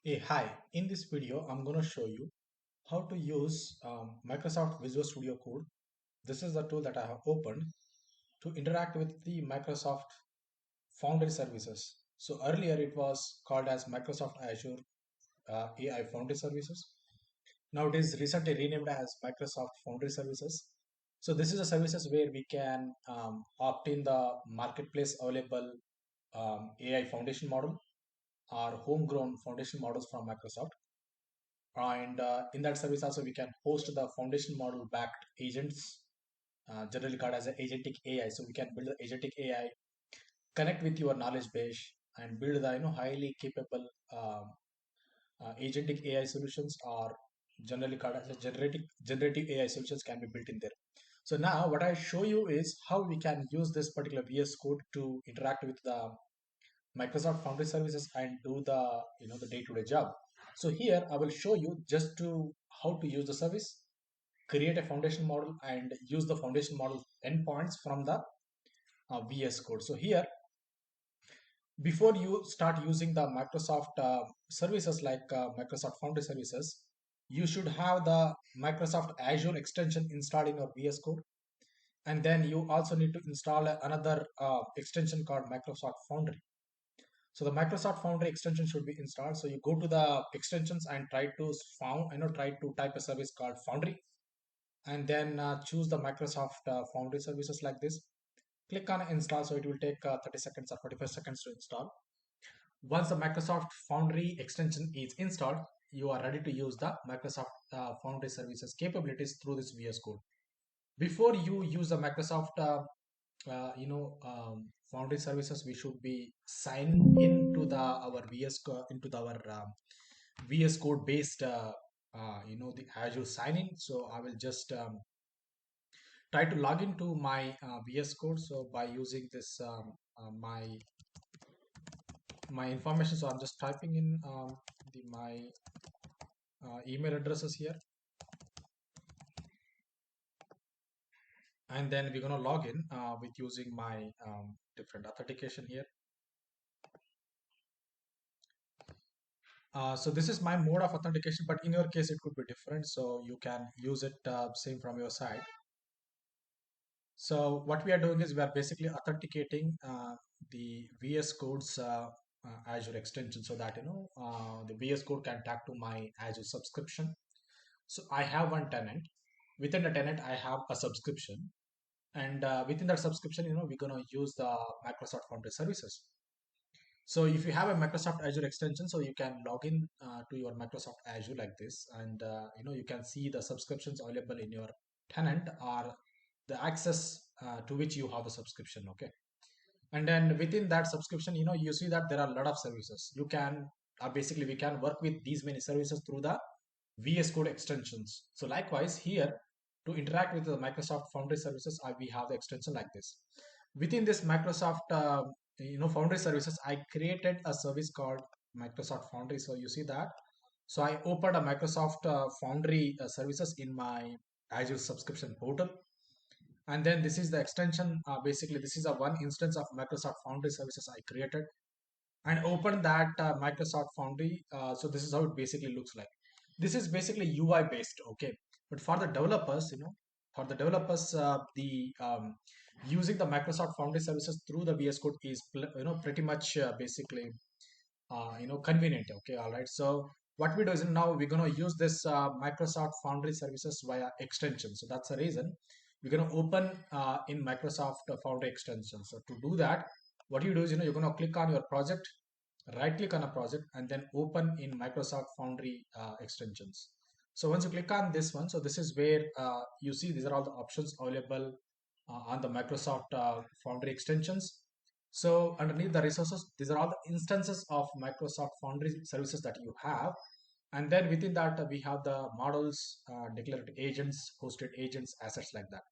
Hey, hi. In this video, I'm going to show you how to use Microsoft Visual Studio Code. This is the tool that I have opened to interact with the Microsoft Foundry services. So earlier it was called as Microsoft Azure AI Foundry services. Now it is recently renamed as Microsoft Foundry services. So this is the services where we can opt in the marketplace available AI foundation model or homegrown foundation models from Microsoft. And in that service also we can host the foundation model backed agents, generally called as a agentic AI. So we can build the agentic AI, connect with your knowledge base, and build the highly capable agentic AI solutions, or generally called as a generative AI solutions can be built in there. So now what I show you is how we can use this particular VS Code to interact with the Microsoft Foundry services and do the the day-to-day job. So here I will show you just to how to use the service, create a foundation model, and use the foundation model endpoints from the VS Code. So here, before you start using the Microsoft services like Microsoft Foundry services, you should have the Microsoft Azure extension installed in your VS Code, and then you also need to install another extension called Microsoft Foundry. So the Microsoft Foundry extension should be installed. So you go to the extensions and try to type a service called Foundry, and then choose the Microsoft Foundry services like this. Click on install. So it will take 30 seconds or 45 seconds to install. Once the Microsoft Foundry extension is installed, you are ready to use the Microsoft Foundry services capabilities through this VS Code. Before you use the Microsoft Foundry services, we should be sign into the our into our VS Code based the Azure sign in. So I will just try to log into my VS Code. So by using this my information, so I'm just typing in the my email addresses here, and then we're gonna log in with using my different authentication here. So this is my mode of authentication, but in your case it could be different. So you can use it same from your side. So what we are doing is we are basically authenticating the VS Code's Azure extension, so that the VS Code can tag to my Azure subscription. So I have one tenant. Within the tenant, I have a subscription, and within that subscription, we're gonna use the Microsoft Foundry services. So if you have a Microsoft Azure extension, so you can log in to your Microsoft Azure like this, and you can see the subscriptions available in your tenant, or the access to which you have a subscription. Okay, and then within that subscription, you see that there are a lot of services. You can basically we can work with these many services through the VS Code extensions. So likewise here, to interact with the Microsoft Foundry services, we have the extension like this. Within this Microsoft Foundry services, I created a service called Microsoft Foundry. So you see that. So I opened a Microsoft Foundry services in my Azure subscription portal, and then this is the extension. Basically, this is a one instance of Microsoft Foundry services I created and open that Microsoft Foundry. So this is how it basically looks like. This is basically UI based, okay. But for the developers, the using the Microsoft Foundry services through the VS Code is pretty much basically convenient. Okay, all right. So what we do is now we're gonna use this Microsoft Foundry services via extension. So that's the reason we're gonna open in Microsoft Foundry extension. So to do that, what you do is you're gonna click on your project, right click on a project, and then open in Microsoft Foundry extensions. So once you click on this one, so this is where you see these are all the options available on the Microsoft Foundry extensions. So underneath the resources, these are all the instances of Microsoft Foundry services that you have. And then within that, we have the models, declared agents, hosted agents, assets like that.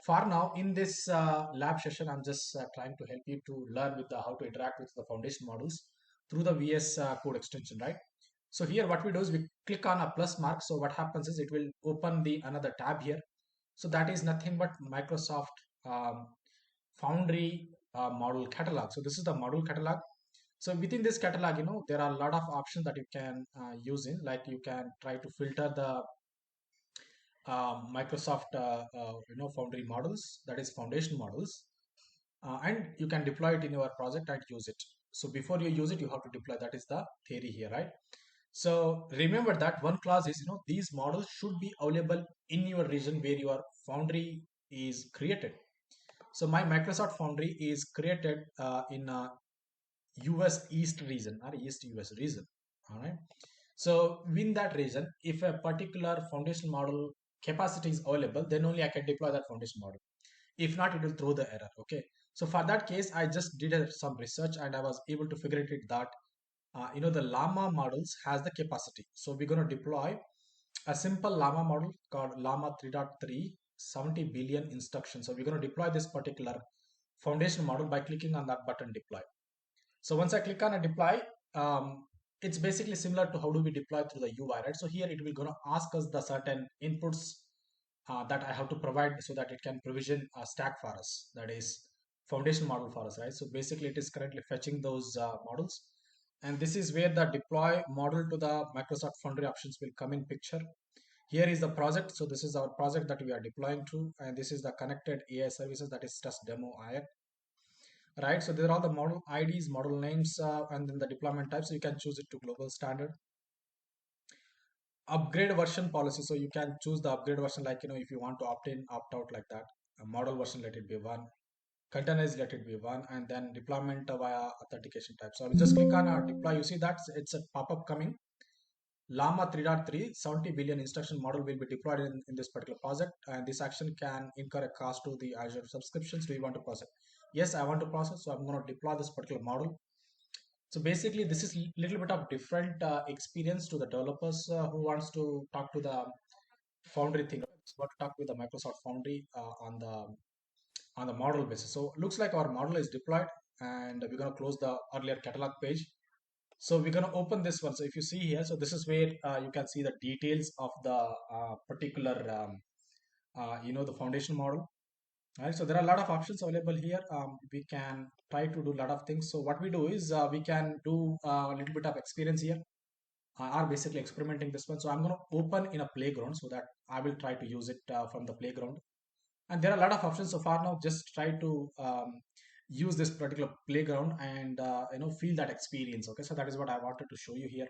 For now, in this lab session, I'm just trying to help you to learn with how to interact with the foundation models through the VS Code extension, right? So here, what we do is we click on a plus mark. So what happens is it will open the another tab here. So that is nothing but Microsoft Foundry model catalog. So this is the model catalog. So within this catalog, there are a lot of options that you can use in, like you can try to filter the Microsoft, Foundry models, that is foundation models, and you can deploy it in your project and use it. So before you use it, you have to deploy. That is the theory here, right? So remember that one clause is, these models should be available in your region where your Foundry is created. So my Microsoft Foundry is created in US East region or East US region. All right. So in that region, if a particular foundation model capacity is available, then only I can deploy that foundation model. If not, it will throw the error. Okay. So for that case, I just did some research and I was able to figure it that the Llama models has the capacity. So we're going to deploy a simple Llama model called Llama 3.3 70 billion instructions. So we're going to deploy this particular foundation model by clicking on that button deploy. So once I click on a deploy, it's basically similar to how do we deploy through the UI, right? So here it will gonna ask us the certain inputs that I have to provide so that it can provision a stack for us, that is foundation model for us, right? So basically it is currently fetching those models. And this is where the deploy model to the Microsoft Foundry options will come in picture. Here is the project. So this is our project that we are deploying to, and this is the connected AI services, that is test demo IX, right? So there are all the model IDs, model names, and then the deployment type. So you can choose it to global standard. Upgrade version policy. So you can choose the upgrade version, like, if you want to opt in, opt out, like that. A model version, let it be one. Containers, let it be one. And then deployment via authentication type. So I will just click on deploy. You see that it's a pop-up coming. Llama 3.3 70 billion instruction model will be deployed in this particular project, and this action can incur a cost to the Azure subscriptions. Do you want to process? Yes, I want to process, so I'm going to deploy this particular model. So basically, this is little bit of different experience to the developers who wants to talk to the Foundry thing. Want to talk with the Microsoft Foundry on the model basis. So looks like our model is deployed, and we're going to close the earlier catalog page. So we're going to open this one. So if you see here, so this is where you can see the details of the particular, the foundation model. Right, so there are a lot of options available here. We can try to do a lot of things. So what we do is we can do a little bit of experience here. Are basically experimenting this one. So I'm going to open in a playground so that I will try to use it from the playground. And there are a lot of options so far now. Just try to use this particular playground and feel that experience. Okay, so that is what I wanted to show you here.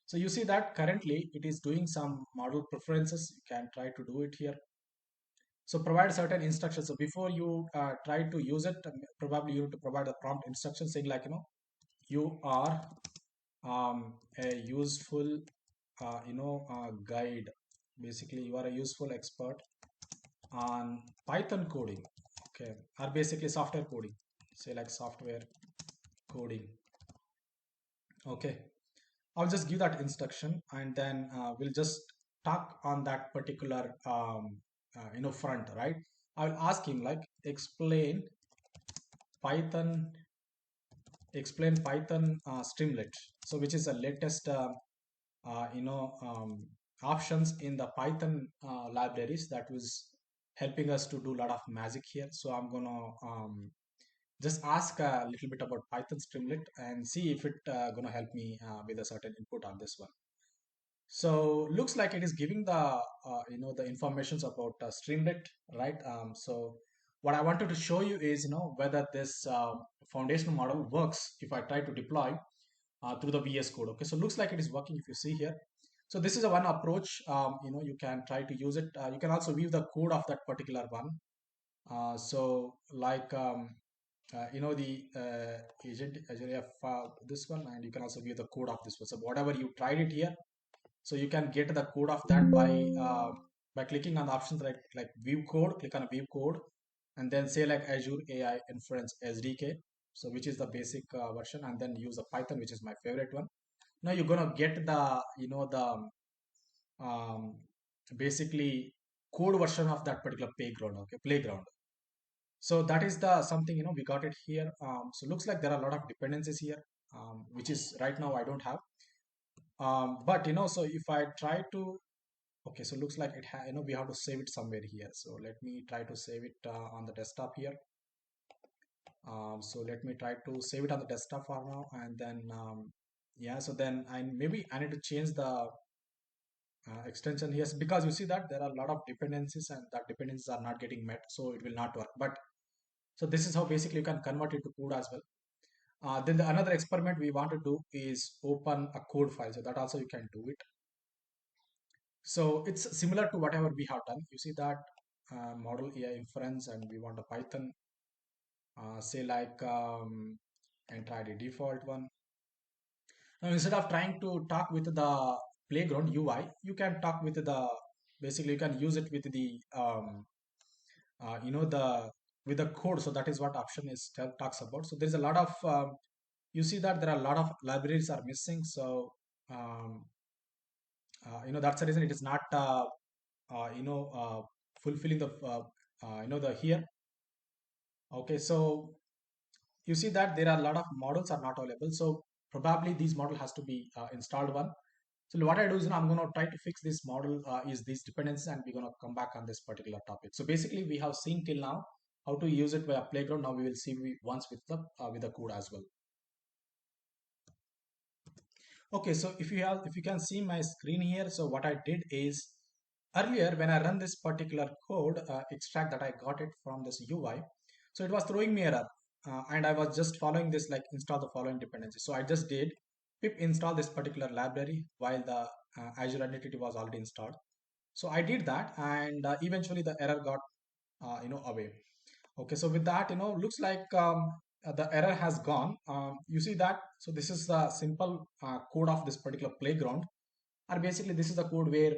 So you see that currently it is doing some model preferences. You can try to do it here. So provide certain instructions. So before you try to use it, probably you need to provide a prompt instruction saying like, you are a useful, guide. Basically, you are a useful expert on Python coding. Okay, or basically software coding. Say like software coding. Okay, I'll just give that instruction, and then we'll just talk on that particular front, right? I'll ask him like Python explain Python streamlit. So which is the latest uh, you know um, options in the Python libraries that was helping us to do a lot of magic here. So I'm gonna just ask a little bit about Python streamlit and see if it gonna help me with a certain input on this one. So looks like it is giving the the informations about Streamlit, right? So what I wanted to show you is whether this foundational model works if I try to deploy through the VS Code. Okay, so looks like it is working if you see here. So this is a one approach. You can try to use it. You can also view the code of that particular one. So like the agent Azure this one, and you can also view the code of this one. So whatever you tried it here, so you can get the code of that by clicking on the options like view code. Click on view code, and then say like Azure AI Inference SDK. So which is the basic version, and then use the Python, which is my favorite one. Now you're gonna get the um, basically code version of that particular playground. Okay, playground. So that is the something we got it here. So looks like there are a lot of dependencies here, which is right now I don't have. But so if I try to, okay, so looks like we have to save it somewhere here. So let me try to save it on the desktop here. So let me try to save it on the desktop for now, and then yeah. So then I need to change the extension here because you see that there are a lot of dependencies and that dependencies are not getting met, so it will not work. But so this is how basically you can convert it to code as well. Then another experiment we want to do is open a code file, so that also you can do it. So it's similar to whatever we have done. You see that model AI inference, and we want a Python, say like and try the default one. Now instead of trying to talk with the playground UI, you can talk with the basically you can use it with the the with the code. So that is what option is talks about. So there's a lot of you see that there are a lot of libraries are missing. So um, that's the reason it is not fulfilling the the here. Okay, so you see that there are a lot of models are not available. So probably these model has to be installed one. So what I do is I'm going to try to fix this model is these dependencies, and we're going to come back on this particular topic. So basically we have seen till now how to use it via playground. Now we will see once with the code as well. Okay, so if you can see my screen here, so what I did is earlier when I run this particular code extract that I got it from this UI, so it was throwing me error, and I was just following this like install the following dependencies. So I just did pip install this particular library while the Azure identity was already installed. So I did that, and eventually the error got away. Okay, so with that, looks like the error has gone. You see that? So this is the simple code of this particular playground, or basically this is the code where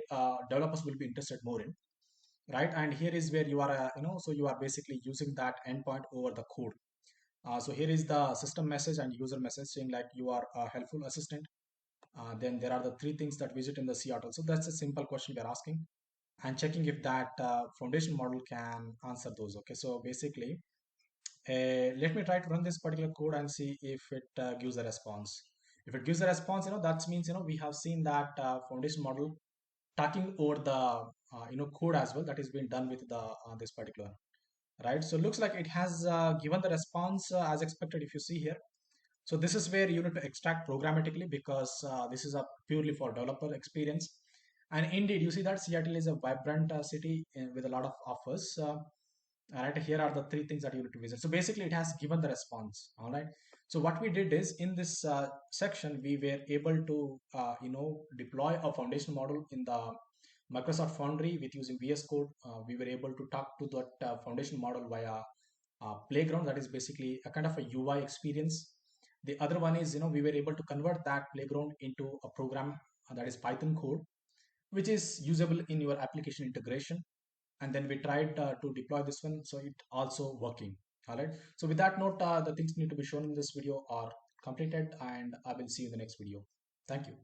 developers will be interested more in, right? And here is where you are, so you are basically using that endpoint over the code. So here is the system message and user message saying like you are a helpful assistant. Then there are the three things that visit in the Seattle. So that's a simple question we are asking and checking if that foundation model can answer those. Okay, so basically let me try to run this particular code and see if it gives a response. If it gives a response, that means we have seen that foundation model talking over the code as well that is being done with the this particular, right? So it looks like it has given the response as expected. If you see here, so this is where you need to extract programmatically because this is a purely for developer experience. And indeed, you see that Seattle is a vibrant city with a lot of offers. All right, here are the three things that you need to visit. So basically, it has given the response. All right. So what we did is in this section, we were able to deploy a foundation model in the Microsoft Foundry with using VS Code. We were able to talk to that foundation model via playground. That is basically a kind of a UI experience. The other one is we were able to convert that playground into a program that is Python code, which is usable in your application integration. And then we tried to deploy this one, so it also working. All right, so with that note, the things need to be shown in this video are completed, and I will see you in the next video. Thank you.